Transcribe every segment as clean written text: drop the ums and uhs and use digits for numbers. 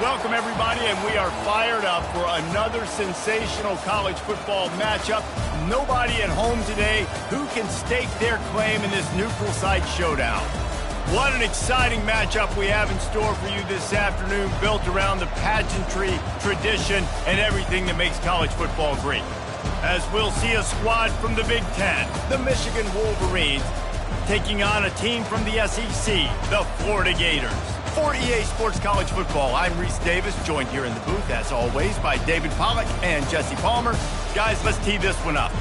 Welcome, everybody, and we are fired up for another sensational college football matchup. Nobody at home today who can stake their claim in this neutral site showdown. What an exciting matchup we have in store for you this afternoon, built around the pageantry, tradition, and everything that makes college football great. As we'll see a squad from the Big Ten, the Michigan Wolverines, taking on a team from the SEC, the Florida Gators. For EA Sports College Football, I'm Reese Davis, joined here in the booth, as always, by David Pollack and Jesse Palmer. Guys, let's tee this one up.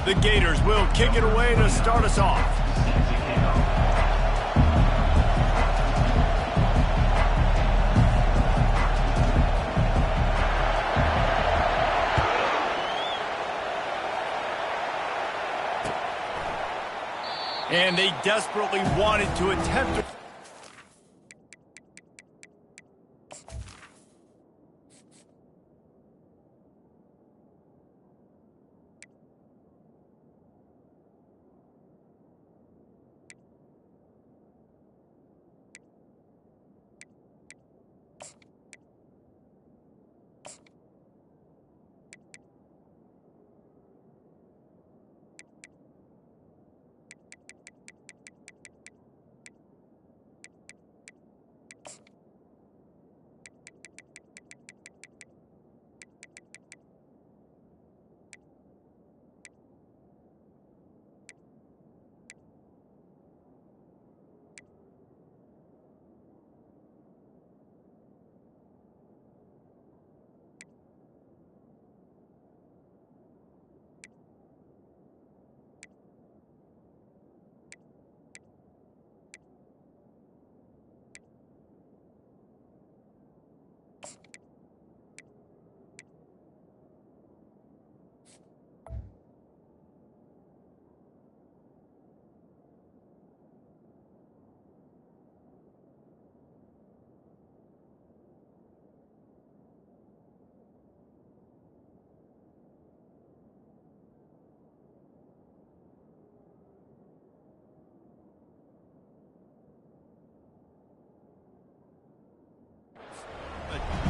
The Gators will kick it away to start us off. And they desperately wanted to attempt to...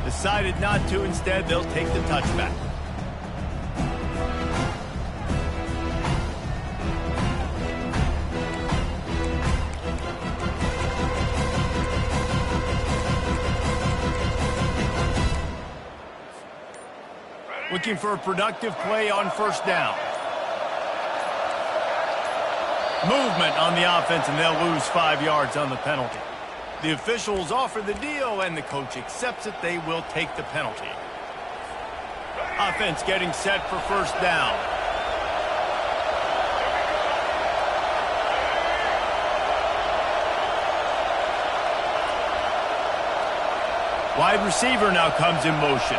Decided not to. Instead, they'll take the touchback. Looking for a productive play on first down. Movement on the offense, and they'll lose 5 yards on the penalty. The officials offer the deal, and the coach accepts it. They will take the penalty. Offense getting set for first down. Wide receiver now comes in motion.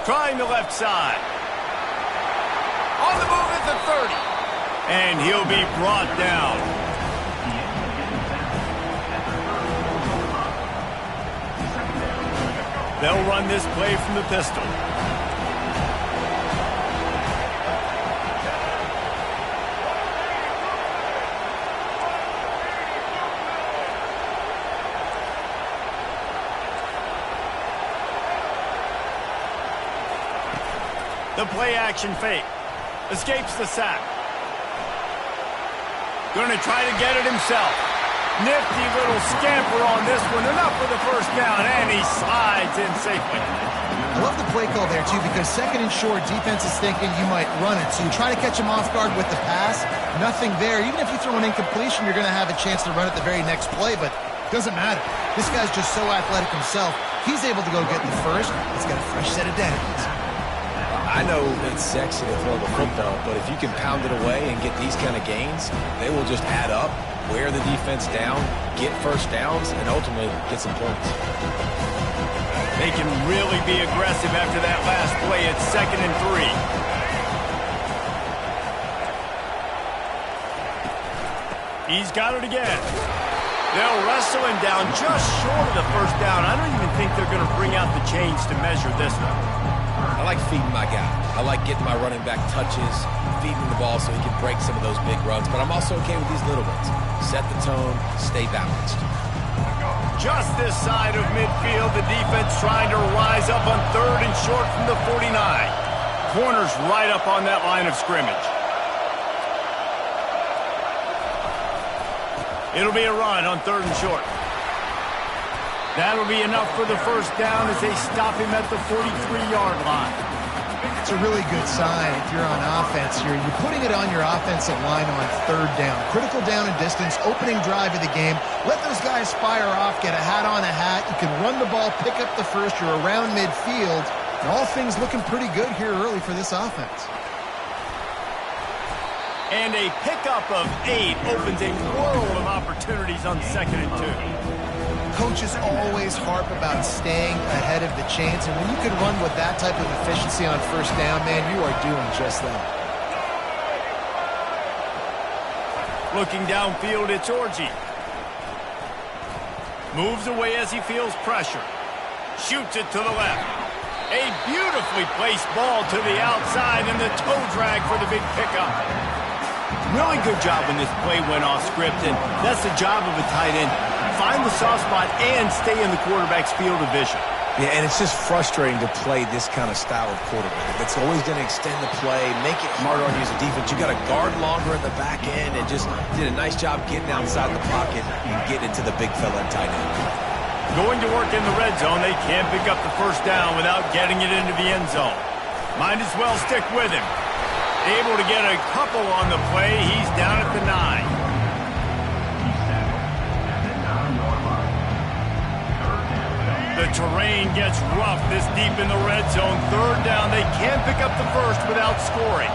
Trying the left side. On the move at the 30. And he'll be brought down. They'll run this play from the pistol. The play action fake. Escapes the sack. Going to try to get it himself. Nifty little scamper on this one. Enough for the first down, and he slides in safely. I love the play call there, too, because second and short, defense is thinking you might run it. So you try to catch him off guard with the pass. Nothing there. Even if you throw an incompletion, you're going to have a chance to run it the very next play, but it doesn't matter. This guy's just so athletic himself. He's able to go get the first. He's got a fresh set of downs. I know it's sexy to throw the football, but if you can pound it away and get these kind of gains, they will just add up, wear the defense down, get first downs, and ultimately get some points. They can really be aggressive after that last play. It's 2nd and 3. He's got it again. They'll wrestle him down just short of the first down. I don't even think they're going to bring out the chains to measure this one. I like feeding my guy. I like getting my running back touches, feeding him the ball so he can break some of those big runs. But I'm also okay with these little ones. Set the tone, stay balanced. Just this side of midfield, the defense trying to rise up on 3rd and short from the 49. Corner's right up on that line of scrimmage. It'll be a run on 3rd and short. That'll be enough for the first down as they stop him at the 43-yard line. It's a really good sign if you're on offense here. You're putting it on your offensive line on 3rd down. Critical down and distance, opening drive of the game. Let those guys fire off, get a hat on a hat. You can run the ball, pick up the first. You're around midfield. And all things looking pretty good here early for this offense. And a pickup of 8 opens a world of opportunities on 2nd and 2. Coaches always harp about staying ahead of the chains, and when you can run with that type of efficiency on 1st down, man, you are doing just that. Looking downfield, it's Orji. Moves away as he feels pressure. Shoots it to the left. A beautifully placed ball to the outside, and the toe drag for the big pickup. Really good job when this play went off script, and that's the job of a tight end. Find the soft spot and stay in the quarterback's field of vision. Yeah, and it's just frustrating to play this kind of style of quarterback. It's always going to extend the play, make it harder on you as a defense. You got to guard longer in the back end, and just did a nice job getting outside the pocket and getting into the big fella tight end. Going to work in the red zone, they can't pick up the first down without getting it into the end zone. Might as well stick with him. Able to get a couple on the play. He's down at the 9. The terrain gets rough this deep in the red zone. 3rd down. They can't pick up the first without scoring.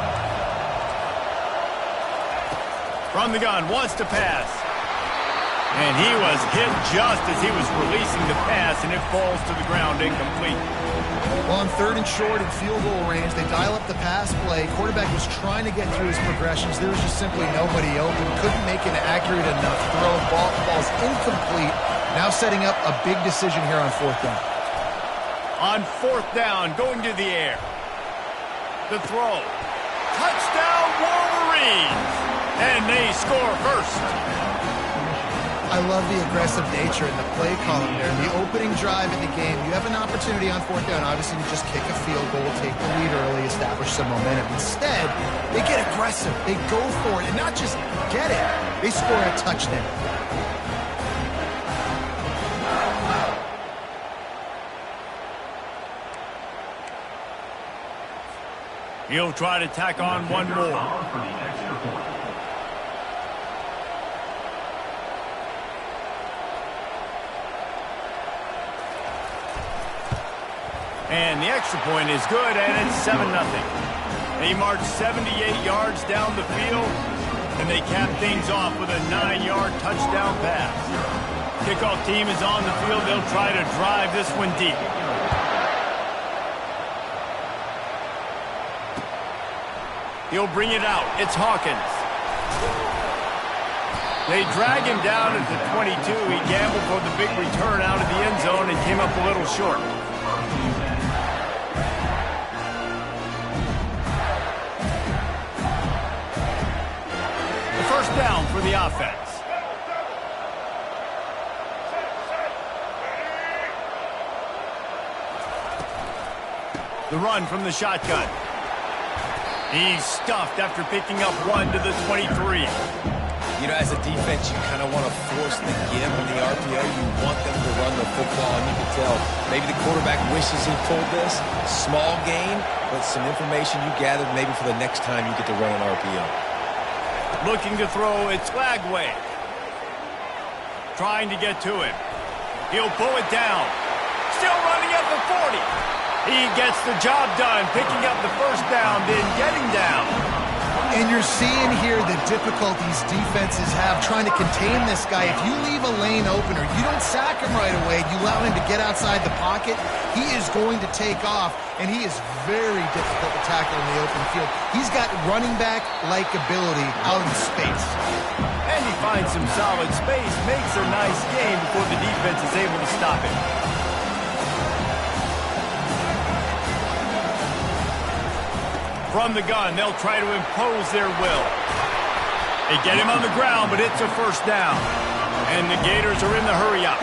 From the gun, wants to pass. And he was hit just as he was releasing the pass, and it falls to the ground incomplete. Well, on 3rd and short and field goal range, they dial up the pass play. Quarterback was trying to get through his progressions. There was just simply nobody open. Couldn't make an accurate enough throw. Ball's incomplete. Now setting up a big decision here on 4th down. On 4th down, going to the air. The throw. Touchdown, Wolverines! And they score first. I love the aggressive nature in the play column there. In the opening drive of the game, you have an opportunity on 4th down, obviously, to just kick a field goal, take the lead early, establish some momentum. Instead, they get aggressive. They go for it, and not just get it. They score a touchdown. He'll try to tack on one more. And the extra point is good, and it's 7-0. They march 78 yards down the field, and they cap things off with a 9-yard touchdown pass. Kickoff team is on the field. They'll try to drive this one deep. He'll bring it out. It's Hawkins. They drag him down at the 22. He gambled for the big return out of the end zone and came up a little short. The first down for the offense. The run from the shotgun. He's stuffed after picking up 1 to the 23. You know, as a defense, you kind of want to force the give on the RPO. You want them to run the football, and you can tell maybe the quarterback wishes he pulled this. Small gain, but some information you gathered maybe for the next time you get to run an RPO. Looking to throw, it's Lagway. Trying to get to him. He'll pull it down. Still running at the 40. He gets the job done, picking up the first down, then getting down. And you're seeing here the difficulties defenses have trying to contain this guy. If you leave a lane open or you don't sack him right away, you allow him to get outside the pocket, he is going to take off, and he is very difficult to tackle in the open field. He's got running back-like ability out in space. And he finds some solid space, makes a nice game before the defense is able to stop it. From the gun, they'll try to impose their will. They get him on the ground, but it's a first down. And the Gators are in the hurry-up.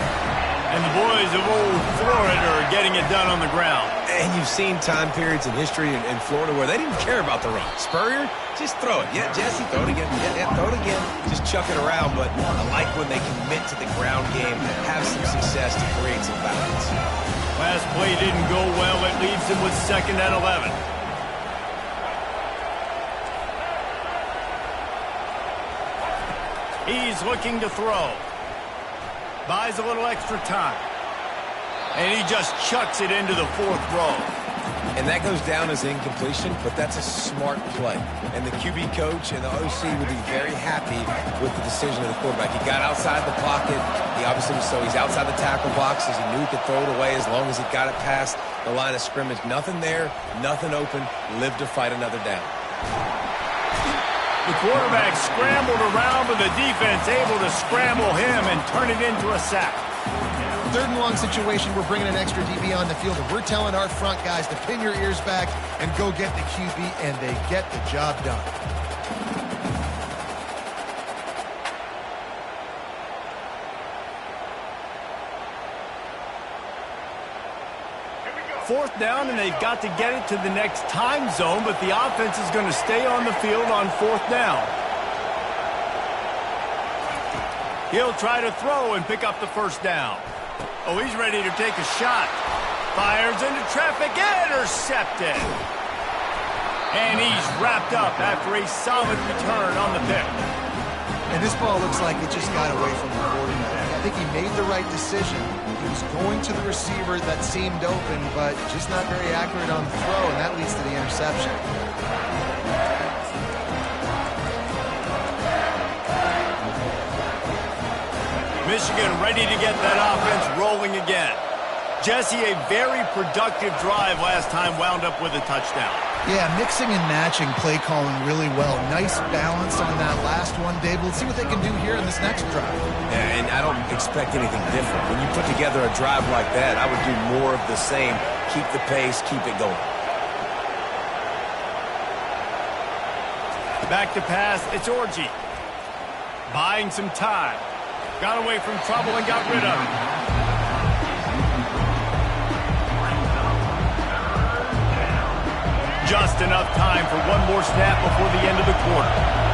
And the boys of old Florida are getting it done on the ground. And you've seen time periods in history in Florida where they didn't care about the run. Spurrier, just throw it. Yeah, Jesse, throw it again. Yeah, throw it again. Just chuck it around. But I like when they commit to the ground game, have some success to create some balance. Last play didn't go well. It leaves them with 2nd and 11. He's looking to throw. Buys a little extra time. And he just chucks it into the 4th row. And that goes down as incompletion, but that's a smart play. And the QB coach and the OC will be very happy with the decision of the quarterback. He got outside the pocket. He obviously was he's outside the tackle box as he knew he could throw it away as long as he got it past the line of scrimmage. Nothing there, nothing open. Live to fight another down. The quarterback scrambled around, but the defense able to scramble him and turn it into a sack. 3rd and long situation, we're bringing an extra DB on the field, and we're telling our front guys to pin your ears back and go get the QB, and they get the job done. Fourth down, and they've got to get it to the next time zone, but the offense is going to stay on the field on 4th down. He'll try to throw and pick up the first down. Oh, he's ready to take a shot. Fires into traffic, intercepted. And he's wrapped up after a solid return on the pick. And this ball looks like it just got away from the quarterback. I think he made the right decision. He was going to the receiver that seemed open, but just not very accurate on the throw, and that leads to the interception. Michigan ready to get that offense rolling again. Jesse, a very productive drive last time, wound up with a touchdown. Yeah, mixing and matching play calling really well. Nice balance on that last one, Dave. Let's see what they can do here in this next drive. Yeah, and I don't expect anything different. When you put together a drive like that, I would do more of the same. Keep the pace, keep it going. Back to pass, it's Orji. Buying some time. Got away from trouble and got rid of it. Just enough time for one more snap before the end of the quarter.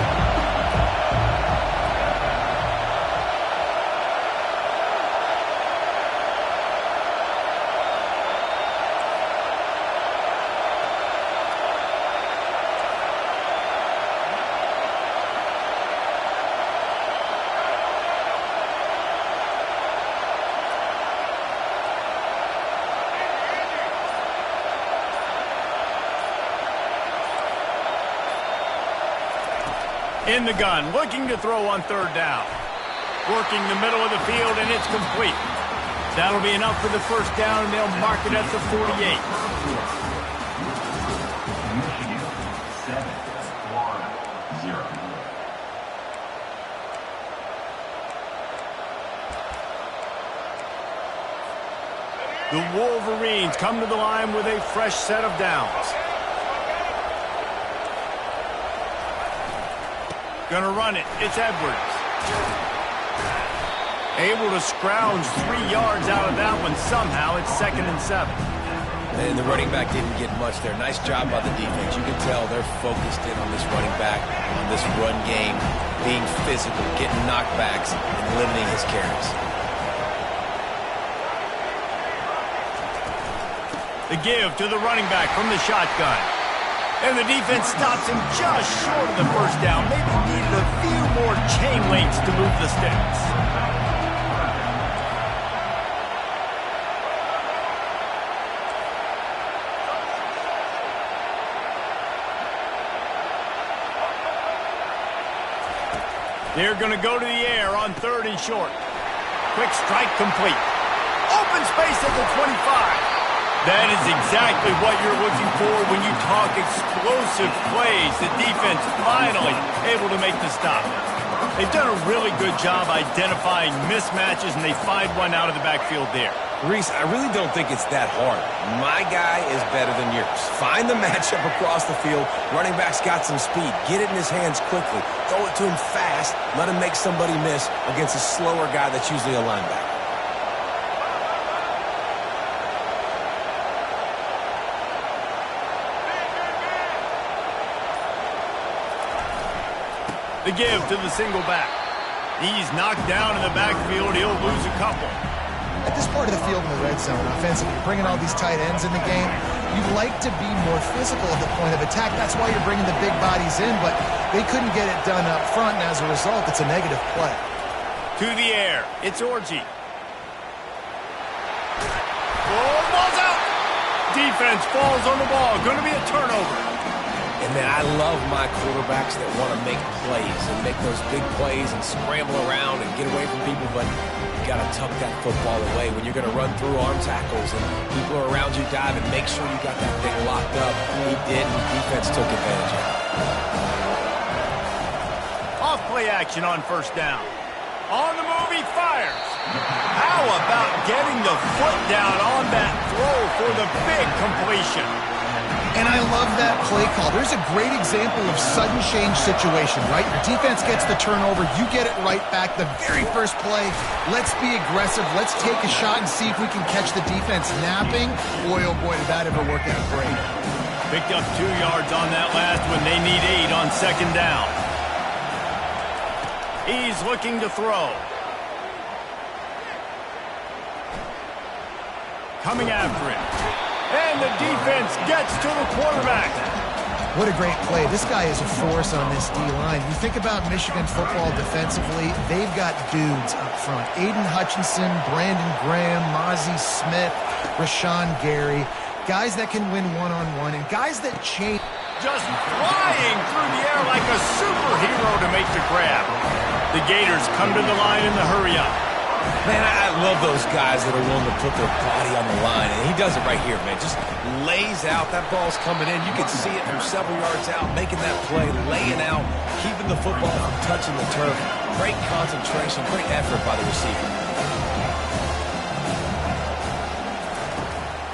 In the gun, looking to throw on 3rd down. Working the middle of the field, and it's complete. That'll be enough for the first down, and they'll mark it at the 48. Michigan 7, Florida 0. The Wolverines come to the line with a fresh set of downs. Gonna run it. It's Edwards. Able to scrounge 3 yards out of that one somehow. It's 2nd and 7. And the running back didn't get much there. Nice job by the defense. You can tell they're focused in on this running back, on this run game, being physical, getting knockbacks, and limiting his carries. The give to the running back from the shotgun. And the defense stops him just short of the first down. Maybe needed a few more chain links to move the sticks. They're going to go to the air on 3rd and short. Quick strike complete. Open space at the 25. That is exactly what you're looking for when you talk explosive plays. The defense finally able to make the stop. They've done a really good job identifying mismatches, and they find one out of the backfield there. Reese, I really don't think it's that hard. My guy is better than yours. Find the matchup across the field. Running back's got some speed. Get it in his hands quickly. Throw it to him fast. Let him make somebody miss against a slower guy that's usually a linebacker. The give to the single back. He's knocked down in the backfield. He'll lose a couple. At this part of the field in the red zone, offensively, bringing all these tight ends in the game, you'd like to be more physical at the point of attack. That's why you're bringing the big bodies in, but they couldn't get it done up front, and as a result, it's a negative play. To the air. It's Orgy. Oh, ball's out. Defense falls on the ball. Going to be a turnover. And, man, I love my quarterbacks that want to make plays and make those big plays and scramble around and get away from people, but you got to tuck that football away when you're going to run through arm tackles and people are around you diving. Make sure you got that thing locked up. He did, and the defense took advantage of it. Off play action on first down. On the move, he fires. How about getting the foot down on that throw for the big completion? And I love that play call. There's a great example of sudden change situation, right? Your defense gets the turnover. You get it right back. The very first play, let's be aggressive. Let's take a shot and see if we can catch the defense napping. Boy, oh boy, did that ever work out great. Picked up 2 yards on that last one. They need 8 on second down. He's looking to throw. Coming after him. And the defense gets to the quarterback. What a great play. This guy is a force on this D-line. You think about Michigan football defensively, they've got dudes up front. Aiden Hutchinson, Brandon Graham, Mozzie Smith, Rashawn Gary. Guys that can win one-on-one and guys that change. Just flying through the air like a superhero to make the grab. The Gators come to the line in the hurry-up. Man, I love those guys that are willing to put their body on the line, and he does it right here, man. Just lays out. That ball's coming in. You can see it from several yards out, making that play, laying out, keeping the football from touching the turf. Great concentration, great effort by the receiver.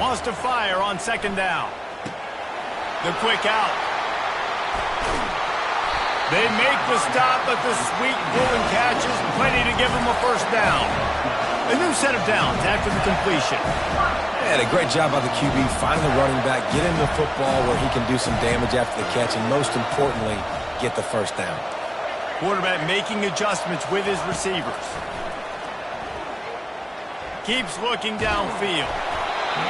Wants to fire on second down. The quick out. They make the stop, but the sweet Bullen catch is plenty to give them a first down. A new set of downs after the completion. Yeah, a great job by the QB, finding the running back, get him the football where he can do some damage after the catch, and most importantly, get the first down. Quarterback making adjustments with his receivers. Keeps looking downfield.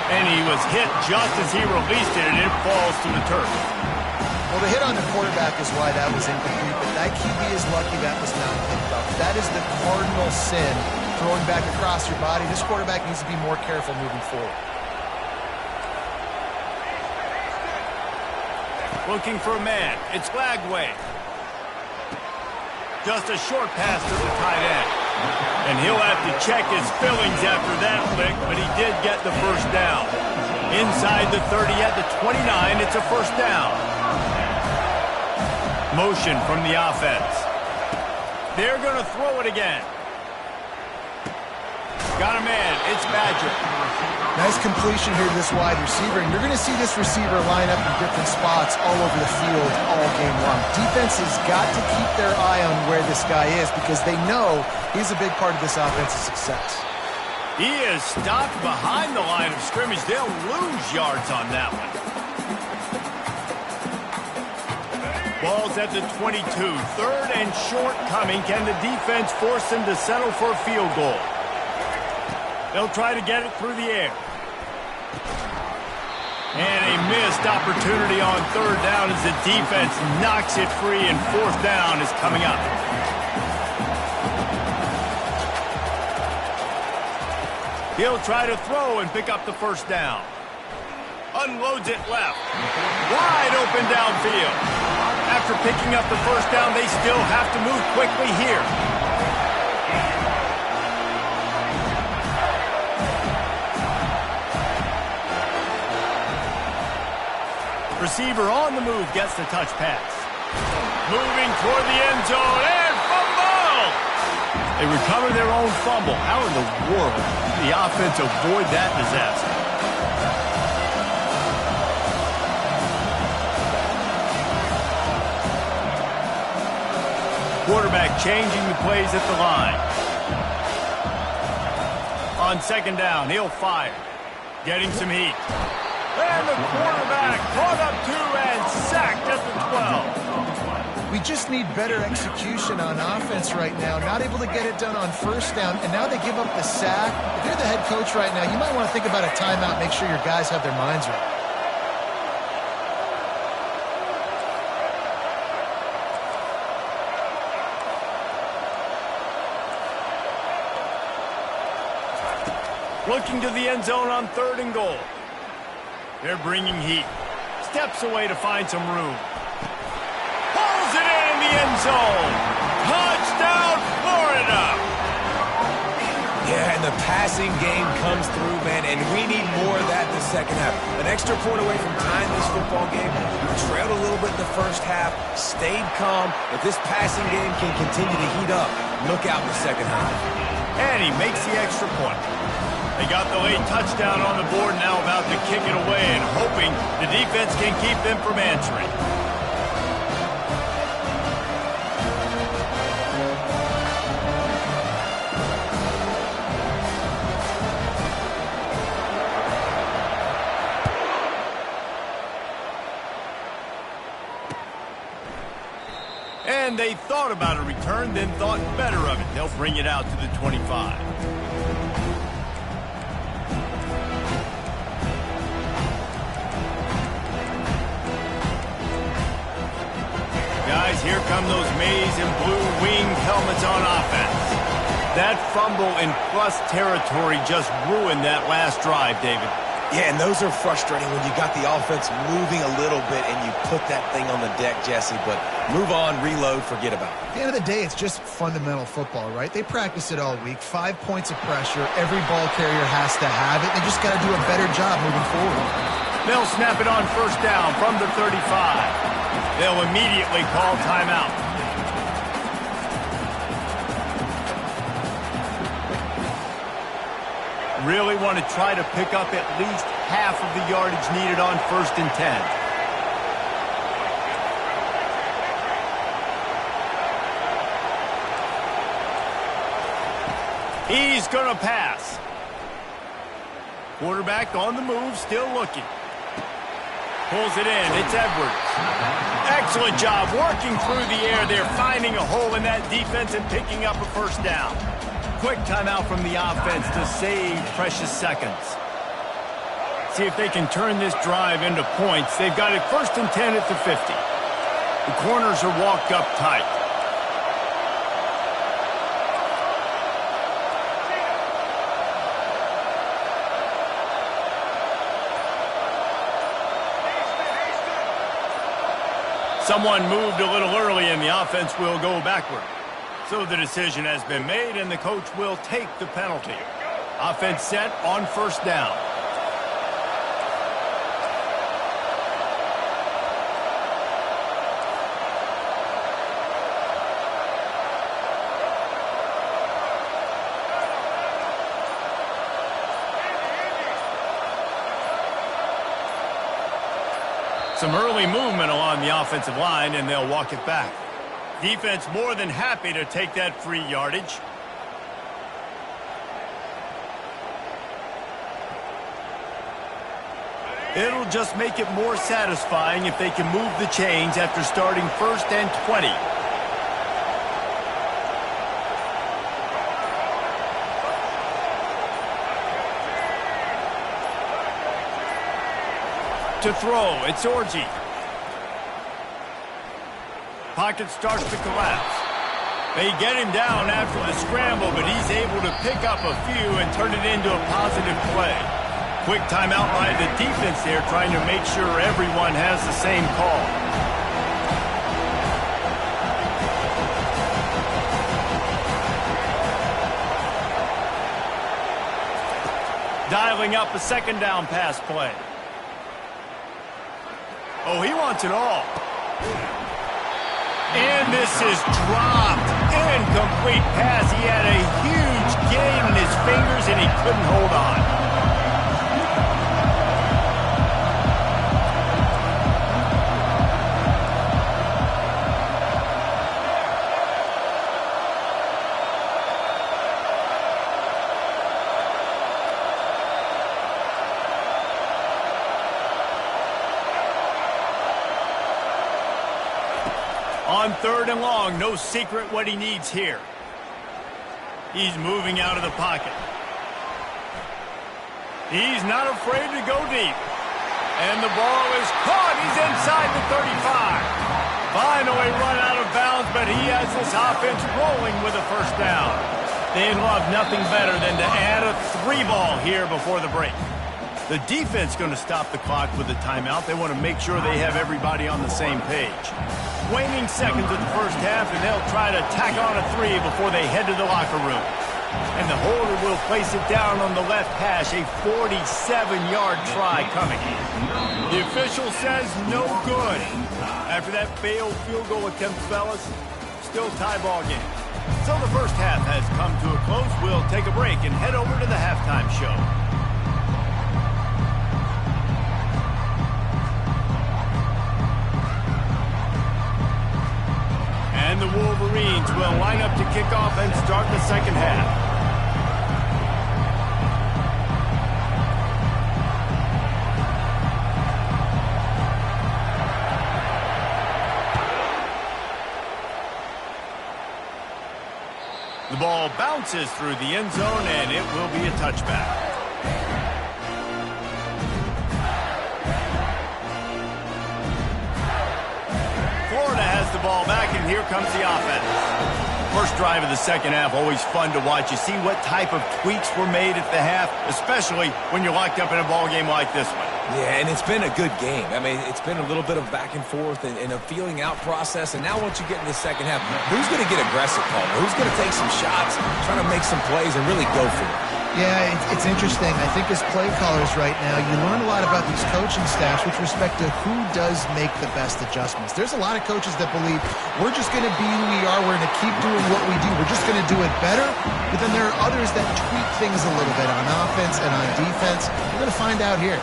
And he was hit just as he released it, and it falls to the turf. Well, the hit on the quarterback is why that was incomplete, but that QB is lucky that was not picked up. That is the cardinal sin, throwing back across your body. This quarterback needs to be more careful moving forward. Looking for a man. It's Lagway. Just a short pass to the tight end. And he'll have to check his fillings after that lick, but he did get the first down. Inside the 30 at the 29, it's a first down. Motion from the offense. They're going to throw it again. Got a man. It's Badger. Nice completion here to this wide receiver, and you're going to see this receiver line up in different spots all over the field all game long. Defense has got to keep their eye on where this guy is because they know he's a big part of this offense's success. He is stopped behind the line of scrimmage. They'll lose yards on that one. Ball's at the 22. Third and short coming. Can the defense force them to settle for a field goal? They'll try to get it through the air. And a missed opportunity on third down as the defense knocks it free, and fourth down is coming up. He'll try to throw and pick up the first down. Unloads it left. Wide open downfield. After picking up the first down, they still have to move quickly here. receiver on the move gets the touch pass. Moving toward the end zone and fumble! They recover their own fumble. How in the world did the offense avoid that disaster? Quarterback changing the plays at the line. On second down, he'll fire. Getting some heat. And the quarterback brought up 2 and sacked at the 12. We just need better execution on offense right now. Not able to get it done on first down, and now they give up the sack. If you're the head coach right now, you might want to think about a timeout, make sure your guys have their minds right. Looking to the end zone on 3rd and goal. They're bringing heat. Steps away to find some room. Pulls it in the end zone. Touchdown, Florida! Yeah, and the passing game comes through, man, and we need more of that in the second half. An extra point away from tying this football game. We trailed a little bit in the first half, stayed calm. If this passing game can continue to heat up, look out in the second half. And he makes the extra point. They got the late touchdown on the board, now about to kick it away and hoping the defense can keep them from answering. And they thought about a return, then thought better of it. They'll bring it out to the 25. Guys, here come those maize and blue winged helmets on offense. That fumble in plus territory just ruined that last drive, David. Yeah, and those are frustrating when you got the offense moving a little bit and you put that thing on the deck, Jesse. But move on, reload, forget about it. At the end of the day, it's just fundamental football, right? They practice it all week. 5 points of pressure. Every ball carrier has to have it. They just got to do a better job moving forward. They'll snap it on first down from the 35. They'll immediately call timeout. Really want to try to pick up at least half of the yardage needed on 1st and 10. He's going to pass. Quarterback on the move, still looking. Pulls it in. It's Edwards. Excellent job working through the air there, finding a hole in that defense and picking up a first down. Quick timeout from the offense to save precious seconds. See if they can turn this drive into points. They've got it 1st and 10 at the 50. The corners are walked up tight. Someone moved a little early and the offense will go backward. So the decision has been made and the coach will take the penalty. Offense set on first down. Some early movement along the offensive line, and they'll walk it back. Defense more than happy to take that free yardage. It'll just make it more satisfying if they can move the chains after starting 1st and 20. To throw, it's Orji. Pocket starts to collapse. They get him down after the scramble, but he's able to pick up a few and turn it into a positive play. Quick timeout by the defense there, trying to make sure everyone has the same call. Dialing up a 2nd down pass play. Oh, he wants it all. And this is dropped. Incomplete pass. He had a huge gain in his fingers, and he couldn't hold on. On 3rd and long, no secret what he needs here. He's moving out of the pocket. He's not afraid to go deep. And the ball is caught. He's inside the 35. Finally run out of bounds, but he has this offense rolling with a first down. They'd love nothing better than to add a 3-ball here before the break. The defense going to stop the clock with a timeout. They want to make sure they have everybody on the same page. Waning seconds of the first half, and they'll try to tack on a 3 before they head to the locker room. And the holder will place it down on the left hash, a 47-yard try coming. The official says no good. After that failed field goal attempt, fellas, still tie ball game. So the first half has come to a close. We'll take a break and head over to the halftime show. And the Wolverines will line up to kick off and start the second half. The ball bounces through the end zone, and it will be a touchback. Florida has the ball back, and here comes the offense. First drive of the second half, always fun to watch. You see what type of tweaks were made at the half, especially when you're locked up in a ball game like this one. Yeah, and it's been a good game. I mean, it's been a little bit of back and forth and a feeling out process. And now once you get in the second half, who's going to get aggressive, Paul? Who's going to take some shots, try to make some plays, and really go for it? Yeah, it's interesting. I think as play callers right now, you learn a lot about these coaching staffs with respect to who does make the best adjustments. There's a lot of coaches that believe we're just going to be who we are. We're going to keep doing what we do. We're just going to do it better. But then there are others that tweak things a little bit on offense and on defense. We're going to find out here.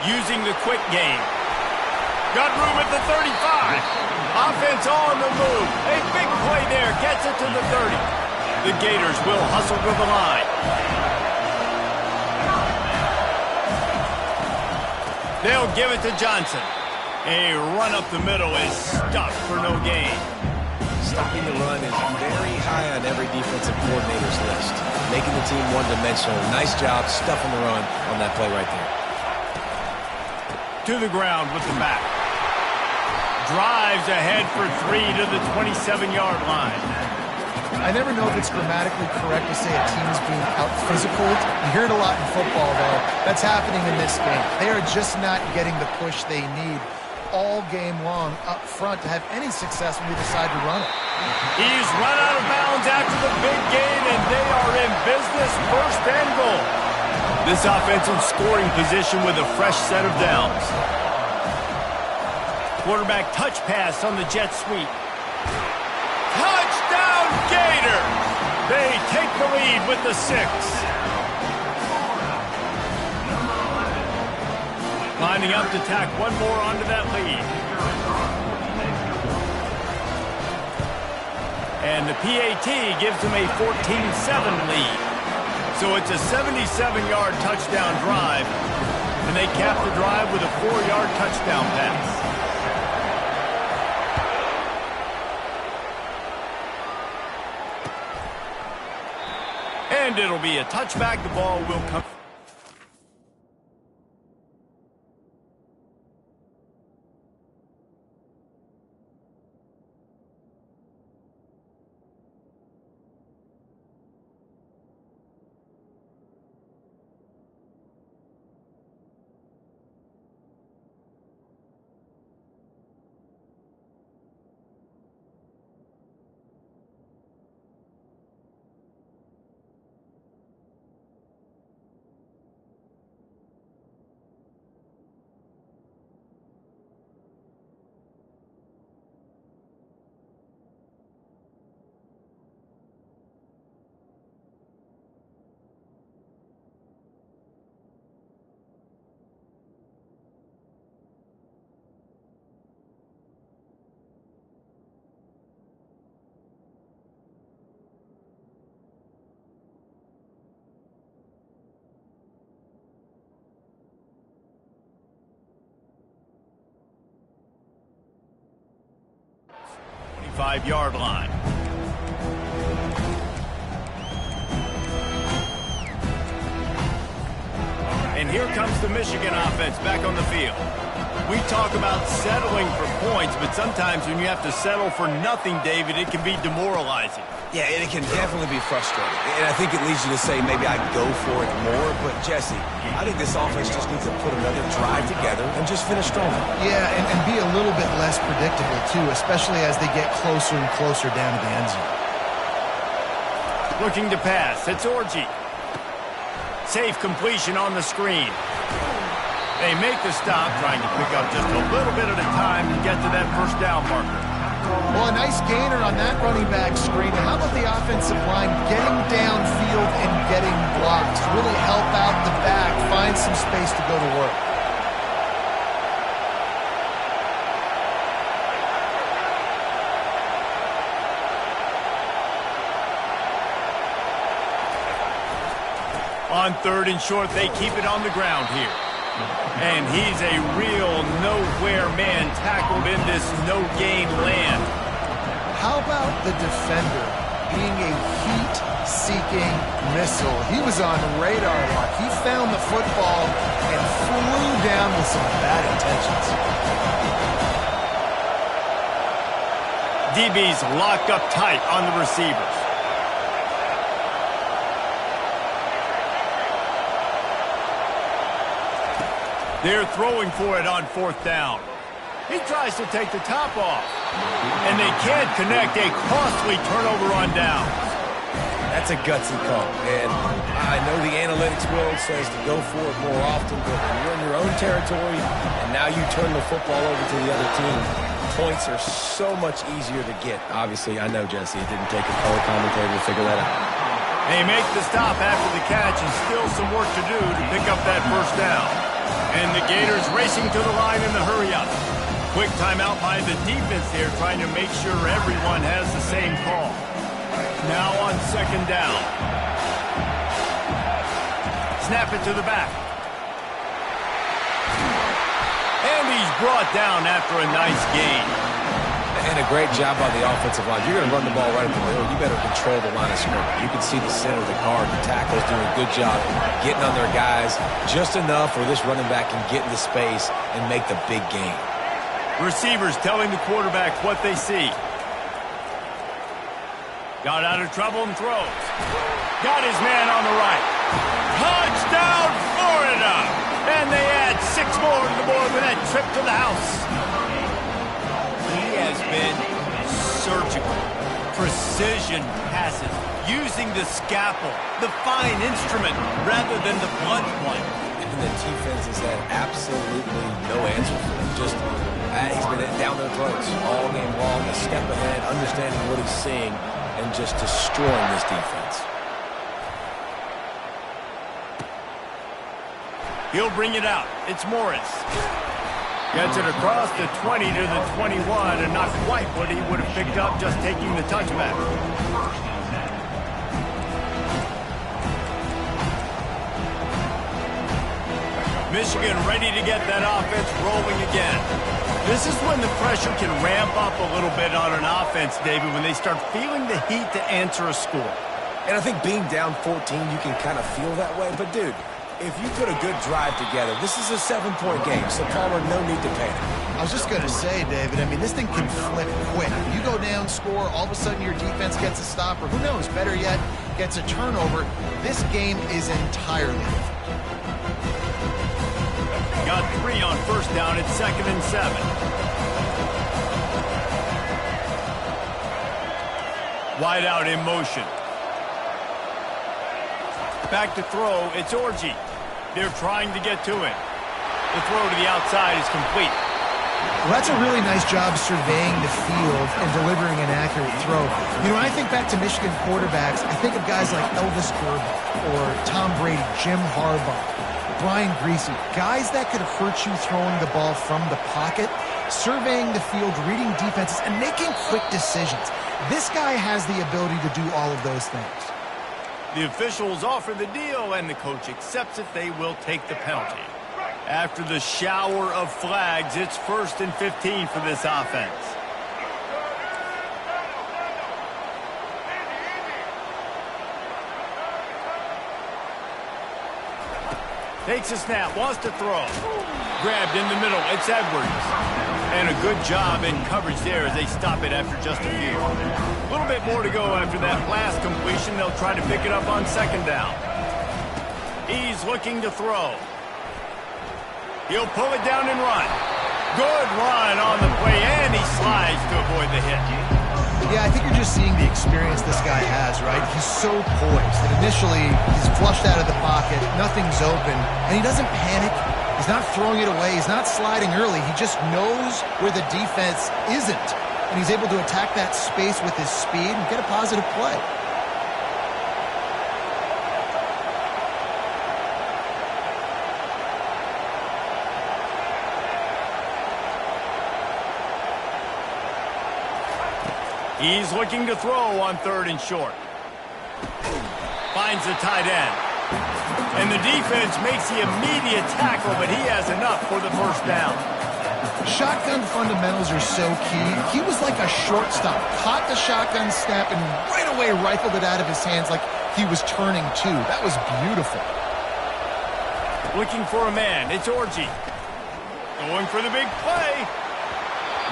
Using the quick game. Got room at the 35. Offense on the move. A big play there. Gets it to the 30. The Gators will hustle to the line. They'll give it to Johnson. A run up the middle is stuffed for no gain. Stopping the run is very high on every defensive coordinator's list. Making the team one-dimensional. Nice job stuffing the run on that play right there. To the ground with the back. Drives ahead for 3 to the 27-yard line. I never know if it's grammatically correct to say a team's being out-physicaled. You hear it a lot in football, though. That's happening in this game. They are just not getting the push they need all game long up front to have any success when they decide to run it. He's run out of bounds after the big gain, and they are in business, first and goal. This offense in scoring position with a fresh set of downs. Quarterback touch pass on the jet sweep. Touchdown, Gator! They take the lead with the 6. Lining up to tack one more onto that lead. And the PAT gives them a 14-7 lead. So it's a 77-yard touchdown drive, and they cap the drive with a 4-yard touchdown pass. And it'll be a touchback. The ball will come. 25-yard line. And here comes the Michigan offense back on the field. We talk about settling for points, but sometimes when you have to settle for nothing, David, it can be demoralizing. Yeah, and it can definitely be frustrating. And I think it leads you to say maybe I go for it more. But, Jesse, I think this offense just needs to put another drive together and just finish strong. Yeah, and be a little bit less predictable, too, especially as they get closer and closer down to the end zone. Looking to pass. It's Orji. Safe completion on the screen. They make the stop, trying to pick up just a little bit at a time to get to that first down marker. Well, a nice gainer on that running back screen. How about the offensive line getting downfield and getting blocks? Really help out the back, find some space to go to work. On 3rd and short, they keep it on the ground here. And he's a real nowhere man tackled in this no-gain land. How about the defender being a heat-seeking missile? He was on radar lock. He found the football and flew down with some bad intentions. DB's locked up tight on the receivers. They're throwing for it on 4th down. He tries to take the top off. And they can't connect. A costly turnover on down. That's a gutsy call. And I know the analytics world says to go for it more often, but when you're in your own territory and now you turn the football over to the other team, points are so much easier to get. Obviously, I know, Jesse, it didn't take a color commentator to figure that out. They make the stop after the catch and still some work to do to pick up that first down. And the Gators racing to the line in the hurry-up. Quick timeout by the defense there, trying to make sure everyone has the same call. Now on 2nd down. Snap it to the back. And he's brought down after a nice gain. And a great job by the offensive line. You're going to run the ball right up the middle. You better control the line of scrimmage. You can see the center, the guard, the tackles doing a good job getting on their guys just enough where this running back can get into space and make the big gain. Receivers telling the quarterback what they see. Got out of trouble and throws. Got his man on the right. Touchdown, Florida! And they add 6 more to the board with that trip to the house. Has been surgical, precision passes, using the scalpel, the fine instrument, rather than the blunt one. And the defense has had absolutely no answer for him. Just, he's been down their throats all game long, a step ahead, understanding what he's seeing, and just destroying this defense. He'll bring it out. It's Morris. Gets it across the 20 to the 21, and not quite what he would have picked up just taking the touchback. Michigan ready to get that offense rolling again. This is when the pressure can ramp up a little bit on an offense, David, when they start feeling the heat to answer a score. And I think being down 14, you can kind of feel that way. But, dude, if you put a good drive together, this is a 7-point game, so Palmer, no need to panic. I was just going to say, David, I mean, this thing can flip quick. You go down, score, all of a sudden your defense gets a stop, or who knows, better yet, gets a turnover. This game is entirely different. Got 3 on 1st down. It's 2nd and 7. Wide out in motion. Back to throw. It's Orji. They're trying to get to him. The throw to the outside is complete. Well, that's a really nice job surveying the field and delivering an accurate throw. You know, when I think back to Michigan quarterbacks, I think of guys like Elvis Grbac or Tom Brady, Jim Harbaugh, Brian Griese, guys that could hurt you throwing the ball from the pocket, surveying the field, reading defenses, and making quick decisions. This guy has the ability to do all of those things. The officials offer the deal, and the coach accepts it. They will take the penalty. After the shower of flags, it's 1st and 15 for this offense. Takes a snap, wants to throw. Grabbed in the middle, it's Edwards. And a good job in coverage there as they stop it after just a few. A little bit more to go after that last completion. They'll try to pick it up on second down. He's looking to throw. He'll pull it down and run. Good run on the play, and he slides to avoid the hit. Yeah, I think you're just seeing the experience this guy has, right? He's so poised that initially he's flushed out of the pocket, nothing's open, and he doesn't panic. He's not throwing it away. He's not sliding early. He just knows where the defense isn't, and he's able to attack that space with his speed and get a positive play. He's looking to throw on 3rd and short. Finds the tight end. And the defense makes the immediate tackle, but he has enough for the first down. Shotgun fundamentals are so key. He was like a shortstop. Caught the shotgun snap and right away rifled it out of his hands like he was turning two. That was beautiful. Looking for a man. It's Orji. Going for the big play.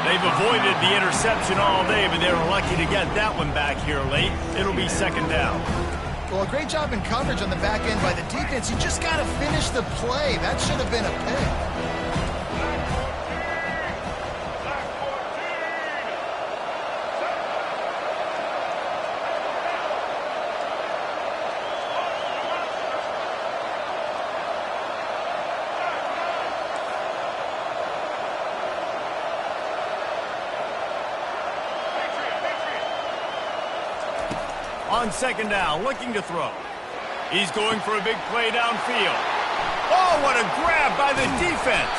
They've avoided the interception all day, but they were lucky to get that one back here late. It'll be second down. Well, a great job in coverage on the back end by the defense. You just got to finish the play. That should have been a pick. On second down, looking to throw. He's going for a big play downfield. Oh, what a grab by the defense.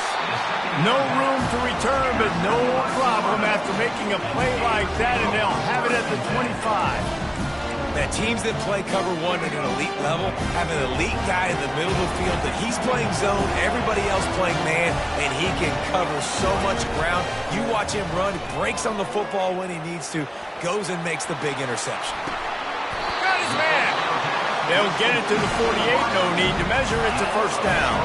No room to return, but no problem after making a play like that, and they'll have it at the 25. That teams that play cover one at an elite level have an elite guy in the middle of the field that he's playing zone, everybody else playing man, and he can cover so much ground. You watch him run, he breaks on the football when he needs to, goes and makes the big interception. Man. They'll get it to the 48, no need to measure. It's a first down.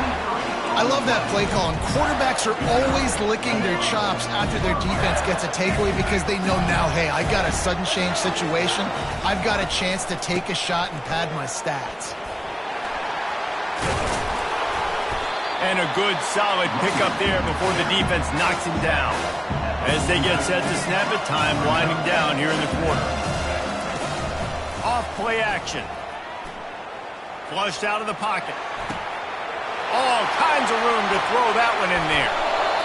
I love that play call, and quarterbacks are always licking their chops after their defense gets a takeaway because they know now, hey, I got a sudden change situation. I've got a chance to take a shot and pad my stats. And a good, solid pickup there before the defense knocks him down. As they get set to snap it, time winding down here in the quarter. Off play action. Flushed out of the pocket. All kinds of room to throw that one in there.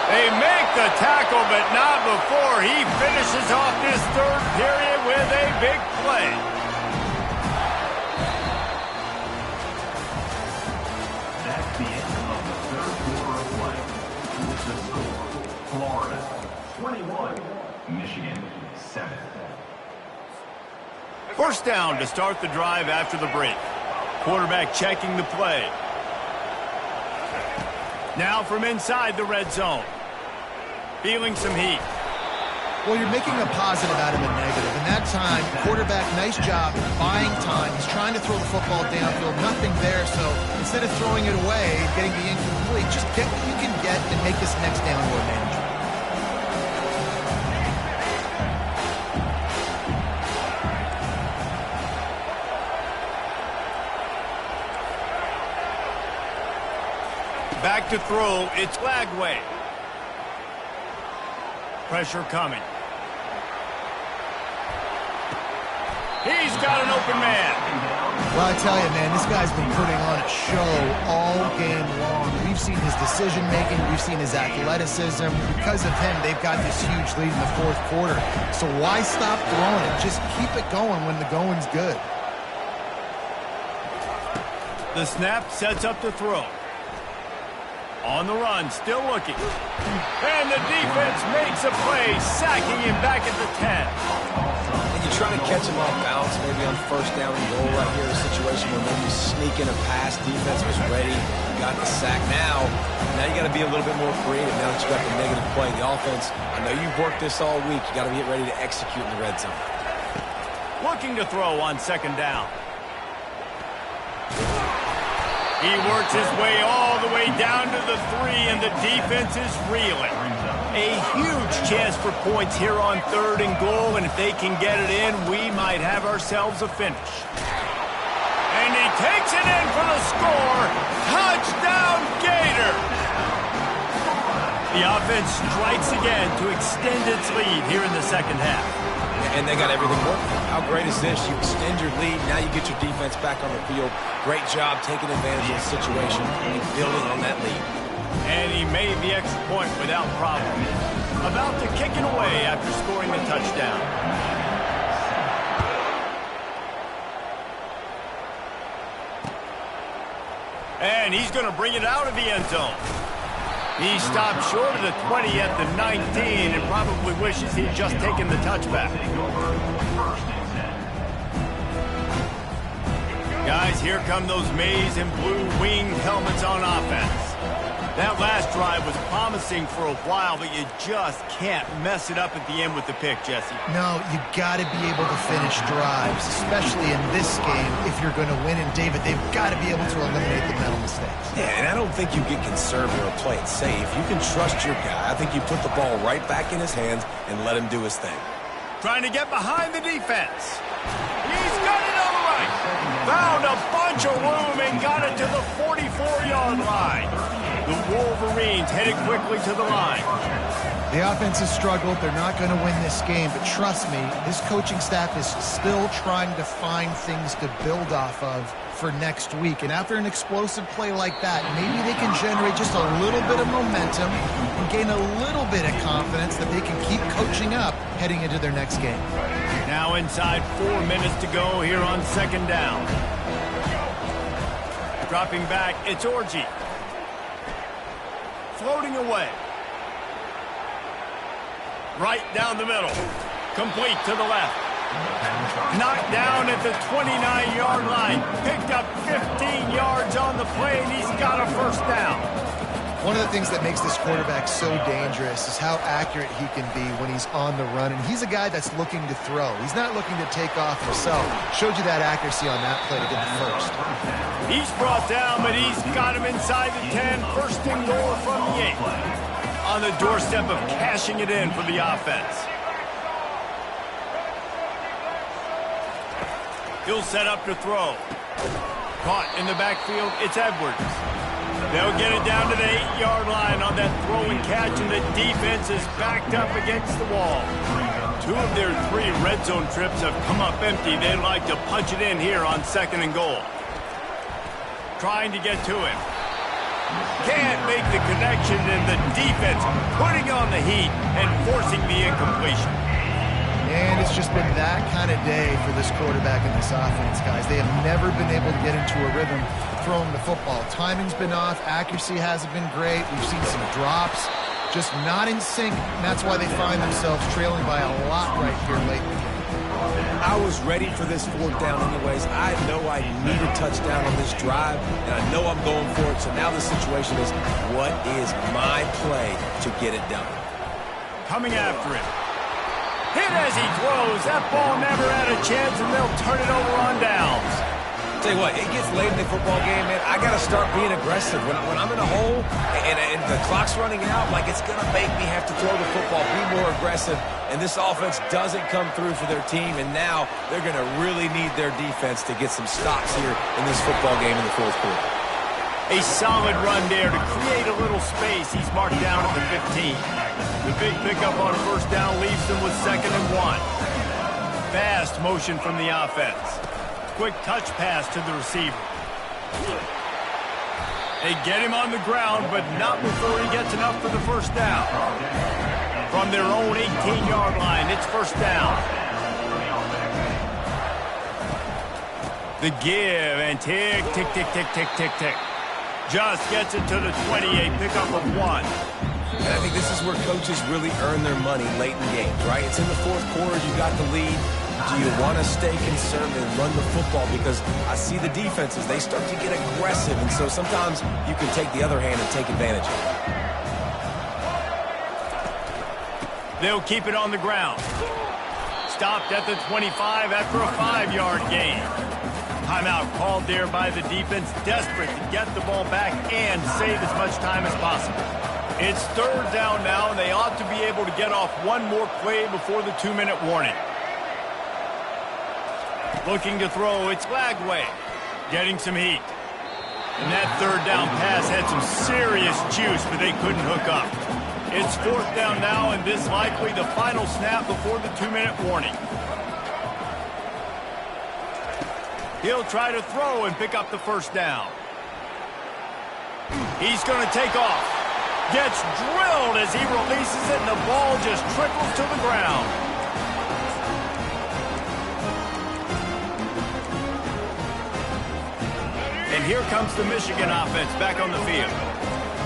They make the tackle, but not before he finishes off this third period with a big play. That's the end of the third quarter of play. With the score, Florida 21, Michigan 7. First down to start the drive after the break. Quarterback checking the play. Now from inside the red zone. Feeling some heat. Well, you're making a positive out of a negative. And that time, quarterback, nice job buying time. He's trying to throw the football downfield. Nothing there, so instead of throwing it away and getting the incomplete, just get what you can get and make this next down more manageable. Back to throw, it's Lagway. Pressure coming. He's got an open man. Well, I tell you, man, this guy's been putting on a show all game long. We've seen his decision-making. We've seen his athleticism. Because of him, they've got this huge lead in the fourth quarter. So why stop throwing it? Just keep it going when the going's good. The snap sets up to throw. On the run, still looking. And the defense makes a play, sacking him back at the 10. And you try to catch him off balance, maybe on first down and goal right here, a situation where maybe you sneak in a pass, defense was ready, got the sack. Now you got to be a little bit more creative now that you got the negative play. The offense, I know you've worked this all week. You got to get ready to execute in the red zone. Looking to throw on second down. He works his way all the way down to the 3, and the defense is reeling. A huge chance for points here on 3rd and goal, and if they can get it in, we might have ourselves a finish. And he takes it in for the score. Touchdown, Gator! The offense strikes again to extend its lead here in the second half. And they got everything working. How great is this? You extend your lead. Now you get your defense back on the field. Great job taking advantage of the situation and building on that lead. And he made the extra point without problem. About to kick it away after scoring the touchdown. And he's going to bring it out of the end zone. He stopped short of the 20 at the 19 and probably wishes he'd just taken the touchback. Guys, here come those maize and blue winged helmets on offense. That last drive was promising for a while, but you just can't mess it up at the end with the pick, Jesse. No, you got to be able to finish drives, especially in this game if you're going to win. And, David, they've got to be able to eliminate the mental mistakes. Yeah, and I don't think you get conservative or play it safe. You can trust your guy. I think you put the ball right back in his hands and let him do his thing. Trying to get behind the defense. He's got it on the right. Found a bunch of room and got it to the 44-yard line. The Wolverines headed quickly to the line. The offense has struggled. They're not going to win this game, but trust me, this coaching staff is still trying to find things to build off of for next week. And after an explosive play like that, maybe they can generate just a little bit of momentum and gain a little bit of confidence that they can keep coaching up heading into their next game. Now inside 4 minutes to go here on 2nd down. Dropping back, it's Orji. Floating away. Right down the middle. Complete to the left. Knocked down at the 29-yard line. Picked up 15 yards on the play, and he's got a first down. One of the things that makes this quarterback so dangerous is how accurate he can be when he's on the run. And he's a guy that's looking to throw. He's not looking to take off himself. Showed you that accuracy on that play to get the first. He's brought down, but he's got him inside the 10. 1st and goal from the 8. On the doorstep of cashing it in for the offense. He'll set up to throw. Caught in the backfield, it's Edwards. They'll get it down to the 8-yard line on that throw and catch, and the defense is backed up against the wall. 2 of their 3 red zone trips have come up empty. They'd like to punch it in here on 2nd and goal. Trying to get to him. Can't make the connection, and the defense putting on the heat and forcing the incompletion. And it's just been that kind of day for this quarterback and this offense, guys. They have never been able to get into a rhythm throwing the football. Timing's been off. Accuracy hasn't been great. We've seen some drops. Just not in sync, and that's why they find themselves trailing by a lot right here late in the game. I was ready for this 4th down anyways. I know I need a touchdown on this drive, and I know I'm going for it. So now the situation is, what is my play to get it done? Coming after it. Hit as he throws. That ball never had a chance, and they'll turn it over on downs. Tell you what, it gets late in the football game, man. I got to start being aggressive. When I'm in a hole and the clock's running out, like, it's going to make me have to throw the football, be more aggressive. And this offense doesn't come through for their team, and now they're going to really need their defense to get some stops here in this football game in the 4th quarter. A solid run there to create a little space. He's marked down at the 15. The big pickup on 1st down leaves them with 2nd and 1. Fast motion from the offense. Quick touch pass to the receiver. They get him on the ground, but not before he gets enough for the 1st down. From their own 18-yard line, it's 1st down. The give, and tick, tick, tick, tick, tick, tick, tick. Just gets it to the 28, pickup of 1. And I think this is where coaches really earn their money late in games, right? It's in the 4th quarter, you got the lead. Do you want to stay conservative and run the football? Because I see the defenses, they start to get aggressive, and so sometimes you can take the other hand and take advantage of it. They'll keep it on the ground. Stopped at the 25 after a 5-yard gain. Timeout called there by the defense, desperate to get the ball back and save as much time as possible. It's third down now, and they ought to be able to get off one more play before the 2-minute warning. Looking to throw, it's Lagway, getting some heat. And that third down pass had some serious juice, but they couldn't hook up. It's fourth down now, and this likely the final snap before the 2-minute warning. He'll try to throw and pick up the first down. He's going to take off. Gets drilled as he releases it, and the ball just trickles to the ground. And here comes the Michigan offense back on the field.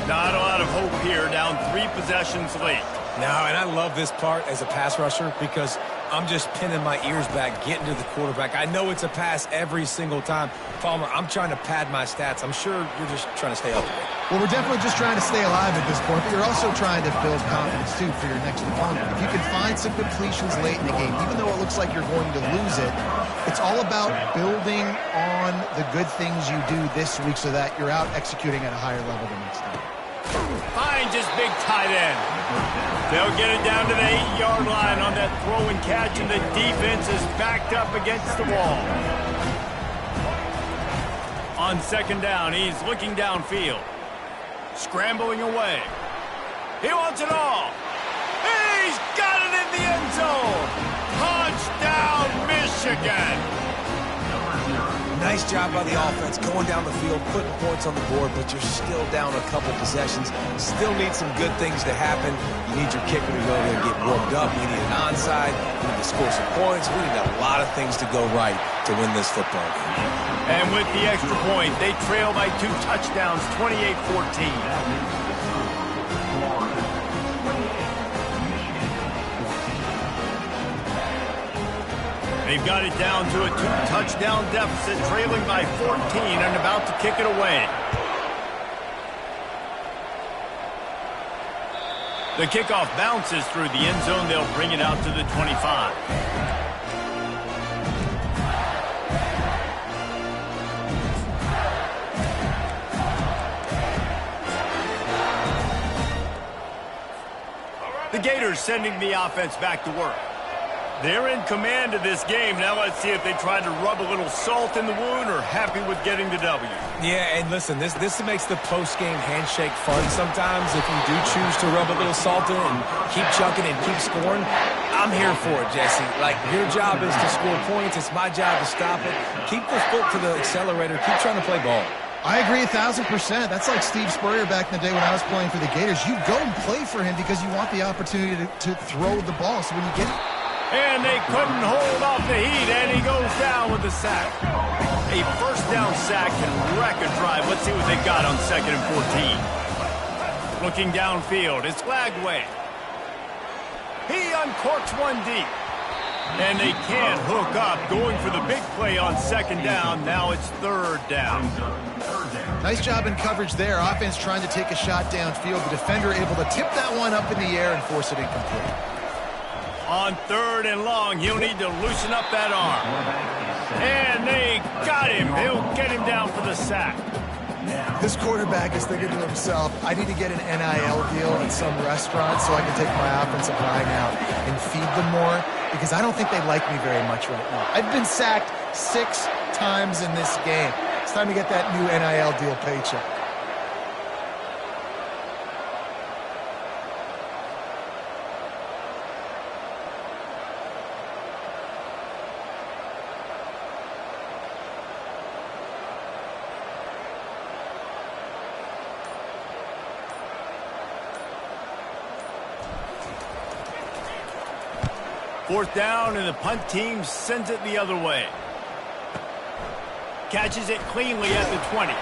Not a lot of hope here, down 3 possessions late. No, and I love this part as a pass rusher because I'm just pinning my ears back, getting to the quarterback. I know it's a pass every single time. Palmer, I'm trying to pad my stats. I'm sure you're just trying to stay up. Well, we're definitely just trying to stay alive at this point, but you're also trying to build confidence, too, for your next opponent. If you can find some completions late in the game, even though it looks like you're going to lose it, it's all about building on the good things you do this week so that you're out executing at a higher level the next time. Finds his big tight end. They'll get it down to the 8-yard line on that throw and catch, and the defense is backed up against the wall. On second down, he's looking downfield. Scrambling away. He wants it all. He's got it in the end zone. Touchdown, Michigan. Nice job by the offense going down the field, putting points on the board, but you're still down a couple possessions. Still need some good things to happen. You need your kicker to go there and get warmed up. We need an onside. We need to score some points. We need a lot of things to go right to win this football game. And with the extra point, they trail by 2 touchdowns, 28-14. They've got it down to a 2-touchdown deficit, trailing by 14 and about to kick it away. The kickoff bounces through the end zone. They'll bring it out to the 25. The Gators sending the offense back to work. They're in command of this game. Now let's see if they try to rub a little salt in the wound or happy with getting the W. Yeah, and listen, this makes the post-game handshake fun sometimes. If you do choose to rub a little salt in and keep chucking and keep scoring, I'm here for it, Jesse. Like, your job is to score points. It's my job to stop it. Keep the foot to the accelerator. Keep trying to play ball. I agree 1,000%. That's like Steve Spurrier back in the day when I was playing for the Gators. You go and play for him because you want the opportunity to throw the ball. So when you get it, and they couldn't hold off the heat, and he goes down with the sack. A first down sack can wreck a drive. Let's see what they got on 2nd and 14. Looking downfield, it's Lagway. He uncorks one deep. And they can't hook up, going for the big play on 2nd down. Now it's 3rd down. Nice job in coverage there. Offense trying to take a shot downfield. The defender able to tip that one up in the air and force it incomplete. On 3rd and long, he'll need to loosen up that arm. And they got him. They'll get him down for the sack. This quarterback is thinking to himself, I need to get an NIL deal at some restaurant so I can take my offensive line out and feed them more, because I don't think they like me very much right now. I've been sacked 6 times in this game. It's time to get that new NIL deal paycheck. Fourth down, and the punt team sends it the other way. Catches it cleanly at the 20.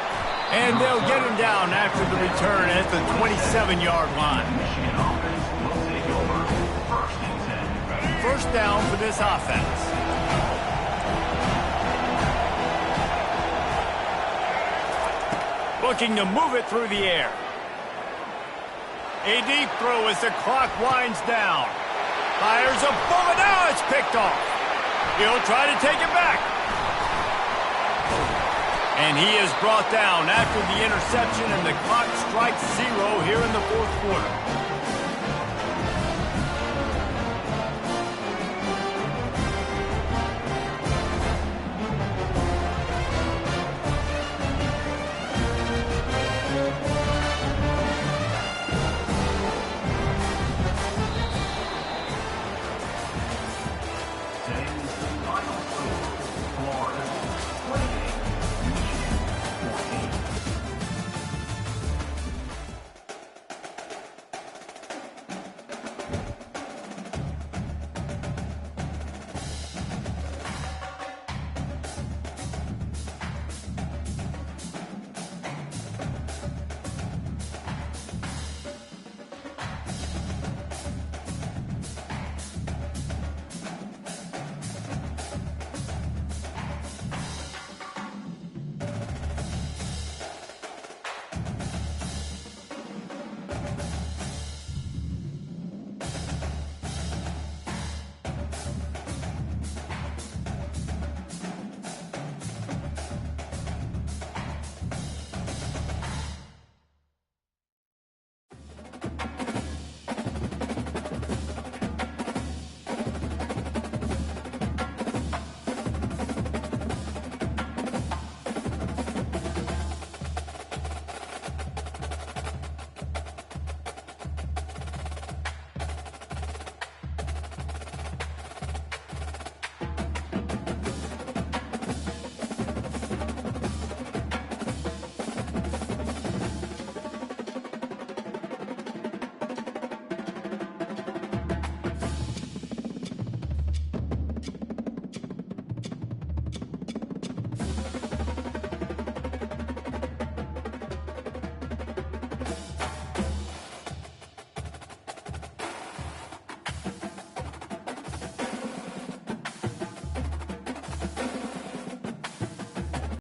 And they'll get him down after the return at the 27-yard line. First down for this offense. Looking to move it through the air. A deep throw as the clock winds down. Fires a bullet. Now it's picked off. He'll try to take it back. And he is brought down after the interception, and the clock strikes 0 here in the fourth quarter.